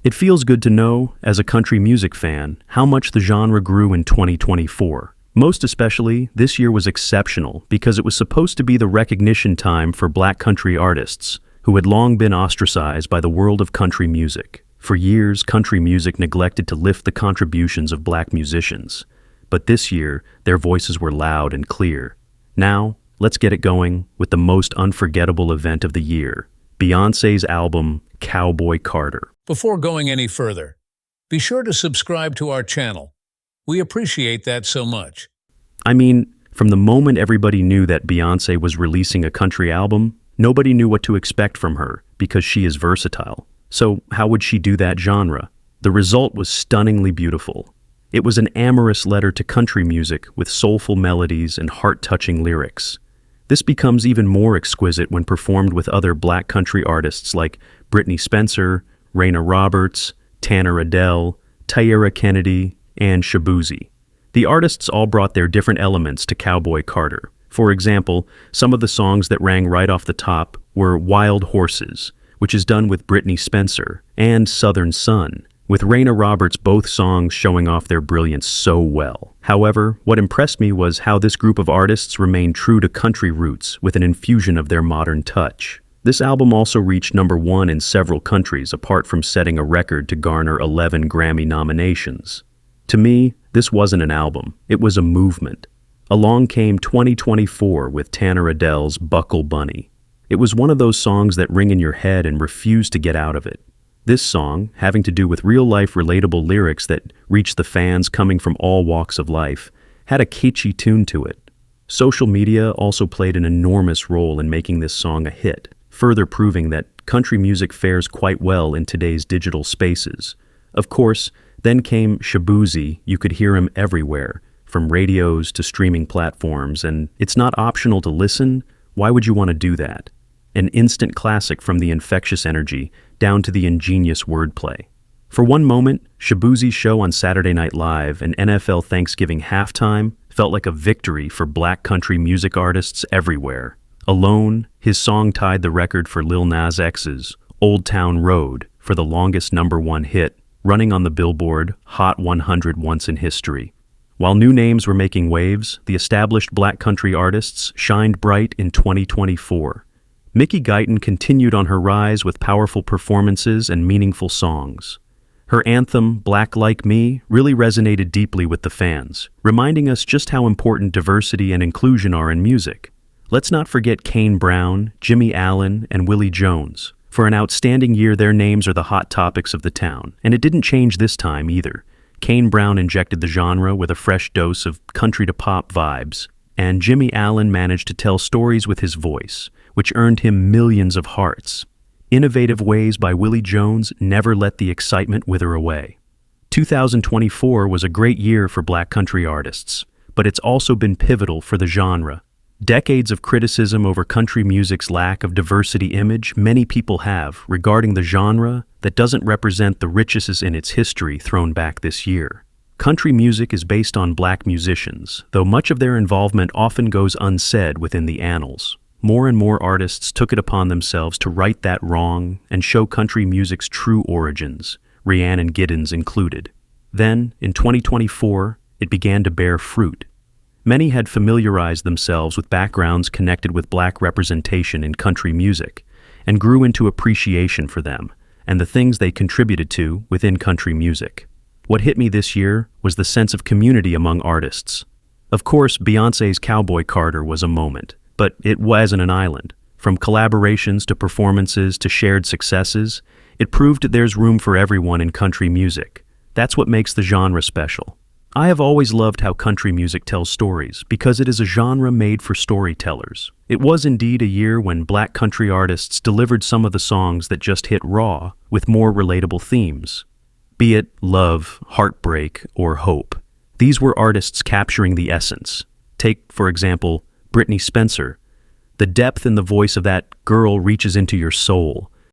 It feels good to know, as a country music fan, how much the genre grew in 2024. Most especially, this year was exceptional because it was supposed to be the recognition time for Black country artists who had long been ostracized by the world of country music. For years, country music neglected to lift the contributions of Black musicians. But this year, their voices were loud and clear. Now, let's get it going with the most unforgettable event of the year, Beyoncé's album, Cowboy Carter. Before going any further, be sure to subscribe to our channel. We appreciate that so much. I mean, from the moment everybody knew that Beyoncé was releasing a country album, nobody knew what to expect from her because she is versatile. So how would she do that genre? The result was stunningly beautiful. It was an amorous letter to country music with soulful melodies and heart-touching lyrics. This becomes even more exquisite when performed with other Black country artists like Brittany Spencer, Raina Roberts, Tanner Adell, Tyara Kennedy, and Shaboozey. The artists all brought their different elements to Cowboy Carter. For example, some of the songs that rang right off the top were Wild Horses, which is done with Brittany Spencer, and Southern Sun, with Raina Roberts both songs showing off their brilliance so well. However, what impressed me was how this group of artists remained true to country roots with an infusion of their modern touch. This album also reached #1 in several countries, apart from setting a record to garner 11 Grammy nominations. To me, this wasn't an album, it was a movement. Along came 2024 with Tanner Adell's Buckle Bunny. It was one of those songs that ring in your head and refuse to get out of it. This song, having to do with real-life relatable lyrics that reached the fans coming from all walks of life, had a catchy tune to it. Social media also played an enormous role in making this song a hit, further proving that country music fares quite well in today's digital spaces. Of course, then came Shaboozey. You could hear him everywhere, from radios to streaming platforms, and it's not optional to listen. Why would you want to do that? An instant classic from the infectious energy down to the ingenious wordplay. For one moment, Shaboozey's show on Saturday Night Live and NFL Thanksgiving halftime felt like a victory for Black country music artists everywhere. Alone, his song tied the record for Lil Nas X's Old Town Road for the longest #1 hit, running on the Billboard Hot 100 once in history. While new names were making waves, the established Black country artists shined bright in 2024. Mickey Guyton continued on her rise with powerful performances and meaningful songs. Her anthem, Black Like Me, really resonated deeply with the fans, reminding us just how important diversity and inclusion are in music. Let's not forget Kane Brown, Jimmy Allen, and Willie Jones. For an outstanding year, their names are the hot topics of the town, and it didn't change this time either. Kane Brown injected the genre with a fresh dose of country-to-pop vibes, and Jimmy Allen managed to tell stories with his voice, which earned him millions of hearts. Innovative ways by Willie Jones never let the excitement wither away. 2024 was a great year for Black country artists, but it's also been pivotal for the genre. Decades of criticism over country music's lack of diversity image many people have regarding the genre that doesn't represent the riches in its history thrown back this year. Country music is based on Black musicians, though much of their involvement often goes unsaid within the annals. More and more artists took it upon themselves to right that wrong and show country music's true origins, Rhiannon Giddens included. Then, in 2024, it began to bear fruit. Many had familiarized themselves with backgrounds connected with Black representation in country music and grew into appreciation for them and the things they contributed to within country music. What hit me this year was the sense of community among artists. Of course, Beyoncé's Cowboy Carter was a moment, but it wasn't an island. From collaborations to performances to shared successes, it proved that there's room for everyone in country music. That's what makes the genre special. I have always loved how country music tells stories because it is a genre made for storytellers. It was indeed a year when Black country artists delivered some of the songs that just hit raw with more relatable themes. Be it love, heartbreak, or hope. These were artists capturing the essence. Take, for example, Brittany Spencer. The depth in the voice of that girl reaches into your soul,